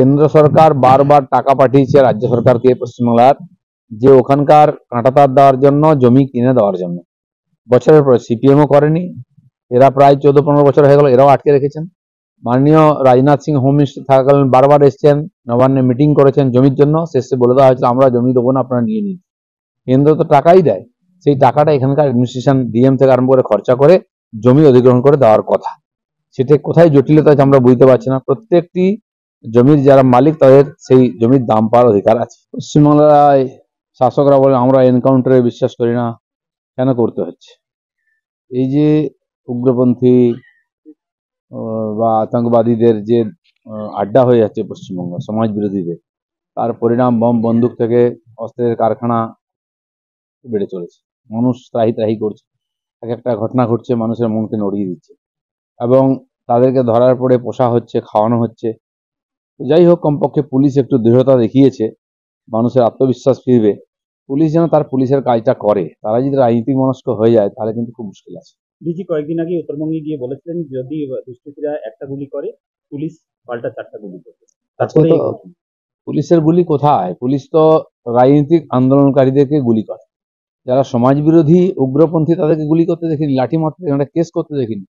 কেন্দ্র সরকার বারবার টাকা পাঠিয়েছে রাজ্য সরকারকে পশ্চিমবাংলার, যে ওখানকার কাঁটাতার দেওয়ার জন্য, জমি কিনে দেওয়ার জন্য। বছরের পর সিপিএমও করেনি, এরা প্রায় 14-15 বছর হয়ে গেল, এরাও আটকে রেখেছেন। মাননীয় রাজনাথ সিং হোম মিনিস্টার থাকাকালীন বারবার এসছেন, নবান্নে মিটিং করেছেন জমির জন্য। শেষে বলে দেওয়া হয়েছিল আমরা জমি দেবো না, আপনারা নিয়ে নিন। কেন্দ্র তো টাকাই দেয়, সেই টাকাটা এখানকার অ্যাডমিনিস্ট্রেশন ডিএম থেকে আরম্ভ করে খরচা করে জমি অধিগ্রহণ করে দেওয়ার কথা। সেটা কোথায় জটিলতা আছে আমরা বুঝতে পারছি না। প্রত্যেকটি জমির যারা মালিক তাদের সেই জমির দাম পাওয়ার অধিকার আছে। পশ্চিমবাংলায় শাসকরা বলে আমরা এনকাউন্টারে বিশ্বাস করি না, কেন করতে হচ্ছে? এই যে উগ্রপন্থী বা আতঙ্কবাদীদের যে আড্ডা হয়ে যাচ্ছে পশ্চিমবঙ্গ সমাজ বিরোধীদের, তার পরিণাম বম বন্দুক থেকে অস্ত্রের কারখানা বেড়ে চলেছে। মানুষ ত্রাহি ত্রাহি করছে, এক একটা ঘটনা ঘটছে, মানুষের মনকে নড়িয়ে দিচ্ছে, এবং তাদেরকে ধরার পরে পোষা হচ্ছে, খাওয়ানো হচ্ছে। যাই হোক, কমপক্ষে পুলিশ একটু দৃঢ়তা দেখিয়েছে, মানুষের আত্মবিশ্বাস ফিরবে। পুলিশ যেন তার পুলিশের কাজটা করে। তারা যদি রাজনীতিক মনস্ক হয়ে যায় তাহলে কিন্তু খুব মুশকিল আছে। ডিজি কয়েকদিন আগে উত্তরবঙ্গে গিয়ে বলেছিলেন যদি দুষ্কৃতীরা একটা গুলি করে পুলিশ পাল্টা 4টা গুলি করবে। আজকে তো পুলিশের গুলি কোথায়? পুলিশ তো রাজনৈতিক আন্দোলনকারীদেরকে গুলি করে, যারা সমাজ বিরোধী উগ্রপন্থী তাদেরকে গুলি করতে দেখিনি, লাঠি মারতে দেখিনি, কেস করতে দেখিনি।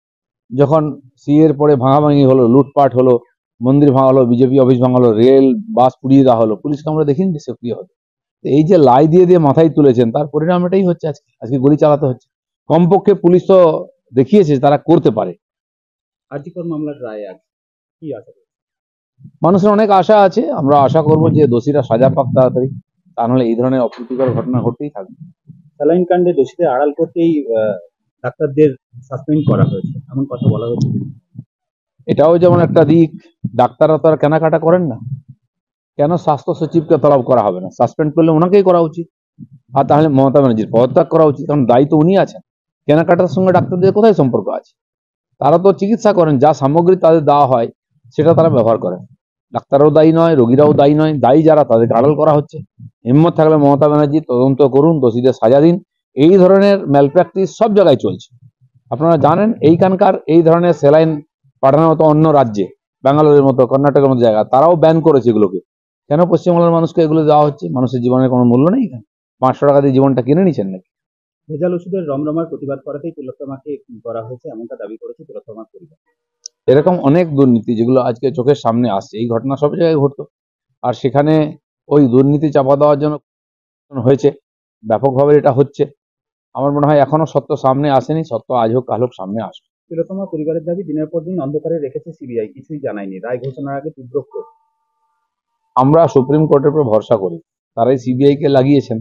যখন সিএর পরে ভাঙাভাঙি হলো, লুটপাট হলো, মন্দির ভাঙালো, বিজেপি অফিস ভাঙালো, রেল বাস পুড়িয়ে দেওয়া হলো, পুলিশকে আমরা দেখিনি যে সক্রিয় হলো। এই যে লাই দিয়ে দিয়ে মাথায় তুলেছেন, তার পরিণাম এটাই হচ্ছে। আজকে গুলি চালাতে হচ্ছে। কমপক্ষে পুলিশ তো দেখিয়েছে তারা করতে পারে। আর্জিকর মামলার রায় আজ কি আশা করছেন? মানুষের অনেক আশা আছে, আমরা আশা করব যে দোষীরা সাজা পাক তাড়াতাড়ি, তা নাহলে এই ধরনের অপ্রীতিকর ঘটনা ঘটতেই থাকবে। স্যালাইন কাণ্ডে দোষীদের আড়াল করতেই ডাক্তারদের সাসপেন্ড করা হয়েছে, এমন কথা বলা হচ্ছে। এটাও যেমন একটা দিক, ডাক্তাররা তো আর কেনাকাটা করেন না। কেন স্বাস্থ্য সচিবকে তলব করা হবে না? সাসপেন্ড করলে ওনাকেই করা উচিত, আর তাহলে মমতা ব্যানার্জির পদত্যাগ করা উচিত, কারণ দায়িত্ব উনি আছেন। কেনাকাটার সঙ্গে ডাক্তারদের কোথায় সম্পর্ক আছে? তারা তো চিকিৎসা করেন, যা সামগ্রী তাদের দেওয়া হয় সেটা তারা ব্যবহার করেন। ডাক্তাররাও দায়ী নয়, রোগীরাও দায়ী নয়, দায়ী যারা তাদেরকে আড়াল করা হচ্ছে। হিম্মত থাকলে মমতা ব্যানার্জি তদন্ত করুন, দোষীদের সাজা দিন। এই ধরনের ম্যালপ্র্যাকটিস সব জায়গায় চলছে। আপনারা জানেন এইখানকার এই ধরনের স্যালাইন পাঠানোর মতো অন্য রাজ্যে, ব্যাঙ্গালোরের মতো, কর্ণাটকের মতো জায়গা, তারাও ব্যান করেছে এগুলোকে। কেন পশ্চিমবাংলার মানুষকে এগুলো দেওয়া হচ্ছে? মানুষের জীবনের কোনো মূল্য নেই এখানে? 500 টাকা দিয়ে জীবনটা কিনে নিচ্ছেন নাকি? ভেজাল ওষুধের রমরমার প্রতিবাদ করাতেই তিলোত্তমাকে করা হয়েছে, এমনটা দাবি করেছে তিলোত্তমার পরিবার। এরকম অনেক দুর্নীতি যেগুলো আজকে চোখের সামনে আসছে, এই ঘটনা সব জায়গায় ঘটতো, আর সেখানে ওই দুর্নীতি চাপা দেওয়ার জন্য হয়েছে, ব্যাপকভাবে এটা হচ্ছে। আমার মনে হয় এখনো সত্য সামনে আসেনি, সত্য আজ হোক কাল হোক সামনে আসবে। তিলোত্তমা পরিবারের দাবি দিনের পর দিন অন্ধকারে রেখেছে সিবিআই, কিছুই জানায়নি, রায় ঘোষণার আগে তীব্র ক্ষোভ। আমরা সুপ্রিম কোর্টের উপর ভরসা করি, তারাই সিবিআই কে লাগিয়েছেন।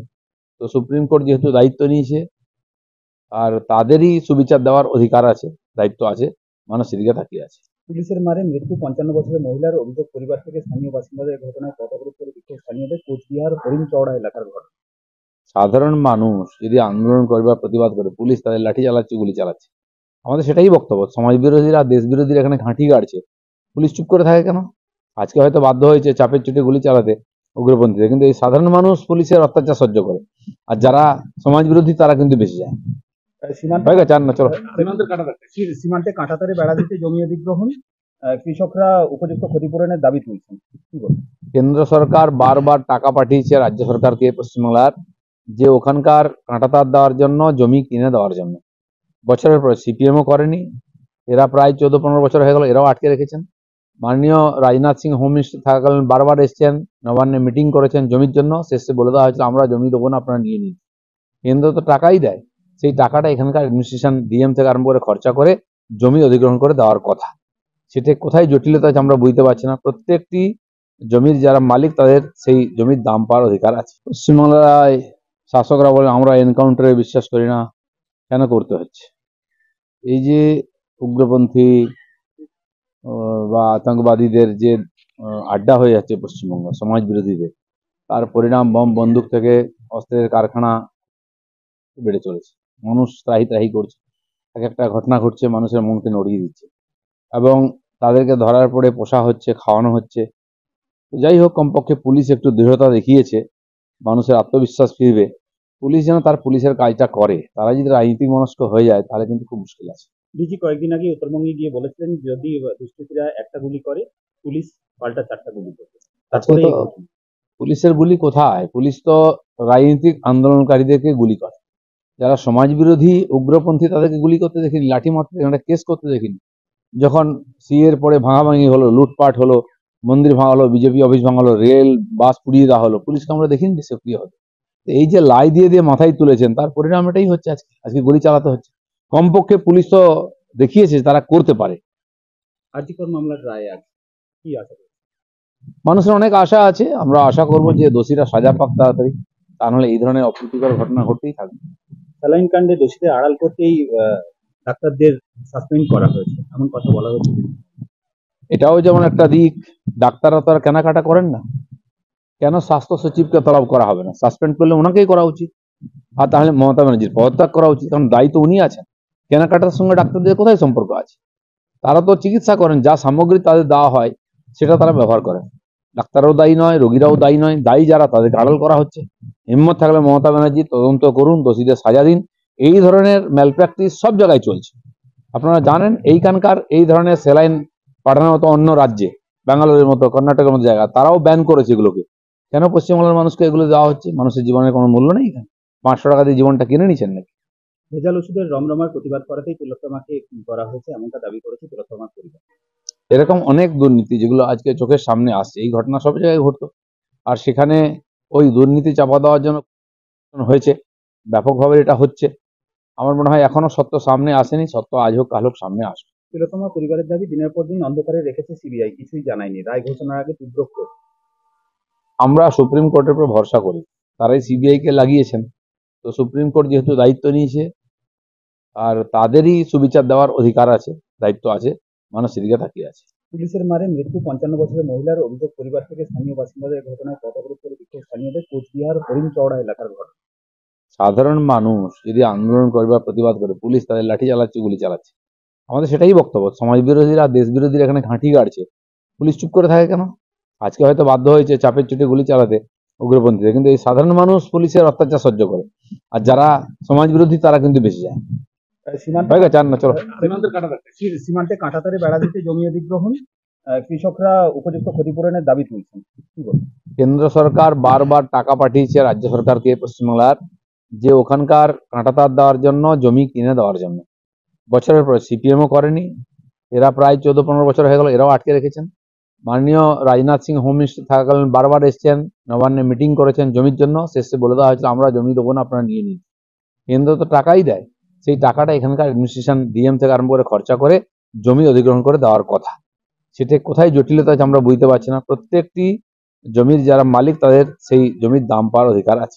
তো সুপ্রিম কোর্ট যেহেতু দায়িত্ব নিয়েছে, আর তাদেরই সুবিচার দেওয়ার অধিকার আছে, দায়িত্ব আছে, মানুষ সেদিকে তাকিয়ে আছে। পুলিশের মারে মৃত্যু 55 বছরের মহিলার অভিযোগ, পরিবার থেকে স্থানীয় বাসিন্দাদের ঘটনায় পথ অবরোধ করে বিক্ষোভ স্থানীয়দের। কোচবিহার হরিণচৌড়া এলাকার ঘটনা। সাধারণ মানুষ যদি আন্দোলন করে বা প্রতিবাদ করে, পুলিশ তাদের লাঠি চালাচ্ছে, গুলি চালাচ্ছে। আমাদের সেটাই বক্তব্য, সমাজ বিরোধীরা, দেশ বিরোধীরা এখানে ঘাঁটি গাড়ছে, পুলিশ চুপ করে থাকে কেন? আজকে হয়তো বাধ্য হয়েছে চাপের চুটে গুলি চালাতে উগ্রপন্থীদের, কিন্তু এই সাধারণ মানুষ পুলিশের অত্যাচার সহ্য করে, আর যারা সমাজ বিরোধী তারা কিন্তু বেঁচে যায়। সীমান্তে কাঁটাতারে বেড়া দিতে জমি অধিগ্রহণ, কৃষকরা উপযুক্ত ক্ষতিপূরণের দাবি তুলছেন, কি বলবেন? কেন্দ্র সরকার বারবার টাকা পাঠিয়েছে রাজ্য সরকারকে পশ্চিমবাংলার, যে ওখানকার কাঁটাতার দেওয়ার জন্য, জমি কিনে দেওয়ার জন্য। বছরের পর সিপিএমও করেনি, এরা প্রায় 14-15 বছর হয়ে গেল, এরাও আটকে রেখেছেন। মাননীয় রাজনাথ সিং হোম মিনিস্টার থাকাকালীন বারবার এসছেন, নবান্নে মিটিং করেছেন জমির জন্য। শেষে বলে দেওয়া হয়েছিল আমরা জমি দেবো না, আপনারা নিয়ে নিন। কেন্দ্র তো টাকাই দেয়, সেই টাকাটা এখানকার অ্যাডমিনিস্ট্রেশন ডিএম থেকে আরম্ভ করে খরচা করে জমি অধিগ্রহণ করে দেওয়ার কথা। সেটা কোথায় জটিলতা আছে আমরা বুঝতে পারছি না। প্রত্যেকটি জমির যারা মালিক তাদের সেই জমির দাম পাওয়ার অধিকার আছে। পশ্চিমবাংলায় শাসকরা বলে আমরা এনকাউন্টারে বিশ্বাস করি না, কেন করতে হচ্ছে? এই যে উগ্রপন্থী বা আতঙ্কবাদীদের যে আড্ডা হয়ে যাচ্ছে পশ্চিমবঙ্গ সমাজ বিরোধীদের, তার পরিণাম বম বন্দুক থেকে অস্ত্রের কারখানা বেড়ে চলেছে। মানুষ ত্রাহি ত্রাহি করছে, এক একটা ঘটনা ঘটছে, মানুষের মনকে নড়িয়ে দিচ্ছে, এবং তাদেরকে ধরার পরে পোষা হচ্ছে, খাওয়ানো হচ্ছে। যাই হোক, কমপক্ষে পুলিশ একটু দৃঢ়তা দেখিয়েছে, মানুষের আত্মবিশ্বাস ফিরবে। পুলিশ যেন তার পুলিশের কাজটা করে। তারা যদি রাজনীতিক মনস্ক হয়ে যায় তাহলে কিন্তু খুব মুশকিল আছে। ডিজি কয়েকদিন আগে উত্তরবঙ্গে গিয়ে বলেছিলেন যদি দুষ্কৃতীরা একটা গুলি করে পুলিশ পাল্টা 4টা গুলি করছে। আজকে তারপরে তো এই ঘটনা। পুলিশের গুলি কোথায়? পুলিশ তো রাজনৈতিক আন্দোলনকারীদেরকে গুলি করে। যারা সমাজ বিরোধী উগ্রপন্থী তাদেরকে গুলি করতে দেখিনি, লাঠি মারতে দেখিনি, একটা কেস করতে দেখিনি। যখন সিএর পরে ভাঙাভাঙি হলো, লুটপাট হলো, মন্দির ভাঙা হলো, বিজেপি অফিস ভাঙা হলো, রেল বাস পুড়িয়ে দেওয়া হলো, পুলিশকে আমরা দেখিনি যে সক্রিয় হতে। তো এই যে লাই দিয়ে দিয়ে মাথায় তুলেছেন, তার পরিণাম এটাই হচ্ছে। আজকে আজকে গুলি চালাতে হচ্ছে। কমপক্ষে পুলিশ তো দেখিয়েছে তারা করতে পারে। আরজিকর মামলার রায় আজ কি আশা করছেন? মানুষের অনেক আশা আছে, আমরা আশা করব যে দোষীরা সাজা পাক তাড়াতাড়ি, তা নাহলে এই ধরনের অপ্রীতিকর ঘটনা ঘটতেই থাকবে। স্যালাইন কাণ্ডে দোষীদের আড়াল করতেই ডাক্তারদের সাসপেন্ড করা হয়েছে, এমন কথা বলা হচ্ছে। এটাও যেমন একটা দিক, ডাক্তাররা তো আর কেনাকাটা করেন না। কেন স্বাস্থ্য সচিবকে তলব করা হবে না? সাসপেন্ড করলে ওনাকেই করা উচিত। আর তাহলে মমতা ব্যানার্জির পদত্যাগ করা উচিত, কারণ দায়ী তো উনি আছেন। কেনাকাটার সঙ্গে ডাক্তারদের কোথায় সম্পর্ক আছে? তারা তো চিকিৎসা করেন, যা সামগ্রী তাদের দেওয়া হয় সেটা তারা ব্যবহার করেন। ডাক্তাররাও দায়ী নয়, রোগীরাও দায়ী নয়, দায়ী যারা তাদেরকে আড়াল করা হচ্ছে। হিম্মত থাকলে মমতা ব্যানার্জি তদন্ত করুন, দোষীদের সাজা দিন। এই ধরনের ম্যালপ্র্যাকটিস সব জায়গায় চলছে। আপনারা জানেন এইখানকার এই ধরনের স্যালাইন পাঠানোর মতো অন্য রাজ্যে, ব্যাঙ্গালোরের মতো, কর্ণাটকের মতো জায়গা, তারাও ব্যান করেছে এগুলোকে। কেন পশ্চিমবাংলার মানুষকে এগুলো দেওয়া হচ্ছে? মানুষের জীবনের কোনো মূল্য নেই এখানে? 500 টাকা দিয়ে জীবনটা কিনে নিচ্ছেন নাকি? ভেজাল ওষুধের রমরমার প্রতিবাদ করাতেই তিলোত্তমাকে করা হয়েছে, এমনটা দাবি করেছে তিলোত্তমার পরিবার। এরকম অনেক দুর্নীতি যেগুলো আজকে চোখের সামনে আসছে, এই ঘটনা সব জায়গায় ঘটতো। আর সেখানে ওই দুর্নীতি চাপা দেওয়ার জন্য হয়েছে, ব্যাপকভাবে এটা হচ্ছে। আমার মনে হয় এখনো সত্য সামনে আসেনি, সত্য আজ হোক কাল হোক সামনে আসবে। তিলোত্তমা পরিবারের দাবি, দিনের পর দিন অন্ধকারে রেখেছে সিবিআই, কিছুই জানায়নি, রায় ঘোষণার আগে তীব্র ক্ষোভ। আমরা সুপ্রিম কোর্টের উপর ভরসা করি, তারাই সিবিআই কে লাগিয়েছেন। তো সুপ্রিম কোর্ট যেহেতু দায়িত্ব নিয়েছে, আর তাদেরই সুবিচার দেওয়ার অধিকার আছে, দায়িত্ব আছে, মানুষ সেদিকে তাকিয়ে আছে। পুলিশের মারে মৃত্যু 55 বছরের মহিলার অভিযোগ পরিবার থেকে স্থানীয় বাসিন্দাদের, ঘটনায় পথঅবরোধ করে বিক্ষোভ স্থানীয়দের, কোচবিহার হরিণচওড়া এলাকার ঘটনা। সাধারণ মানুষ যদি আন্দোলন করে বা প্রতিবাদ করে, পুলিশ তাদের লাঠি চালাচ্ছে, গুলি চালাচ্ছে। আমাদের সেটাই বক্তব্য, সমাজ বিরোধীরা, দেশ বিরোধীরা এখানে ঘাঁটি গাড়ছে, পুলিশ চুপ করে থাকে কেন? আজকে হয়তো বাধ্য হয়েছে চাপের চোটে গুলি চালাতে উগ্রপন্থীদের, কিন্তু এই সাধারণ মানুষ পুলিশের অত্যাচার সহ্য করে। আর যারা সমাজ বিরোধী তারা কিন্তু বেঁচে যায়। সীমান্তে হয়ে গেছে, আর না, চলো। সীমান্তে কাঁটাতারে বেড়া দিতে জমি অধিগ্রহণ, কৃষকরা উপযুক্ত ক্ষতিপূরণের দাবি তুলছেন, কি বলবেন? কেন্দ্র সরকার বারবার টাকা পাঠিয়েছে রাজ্য সরকারকে, পশ্চিমবাংলার, যে ওখানকার কাঁটাতার দেওয়ার জন্য, জমি কিনে দেওয়ার জন্য। বছরের পর সিপিএমও করেনি, এরা প্রায় 14-15 বছর হয়ে গেল, এরাও আটকে রেখেছেন। মাননীয় রাজনাথ সিং হোম মিনিস্টার থাকাকালীন বারবার এসছেন, নবান্নে মিটিং করেছেন জমির জন্য, শেষে বলে দেওয়া হয়েছিল আমরা জমি দেবো না, আপনারা নিয়ে নিন। কেন্দ্র তো টাকাই দেয়, সেই টাকাটা এখানকার অ্যাডমিনিস্ট্রেশন, ডিএম থেকে আরম্ভ করে খরচা করে জমি অধিগ্রহণ করে দেওয়ার কথা। সেটা কোথায় জটিলতা আছে আমরা বুঝতে পারছি না। প্রত্যেকটি জমির যারা মালিক তাদের সেই জমির দাম পাওয়ার অধিকার আছে।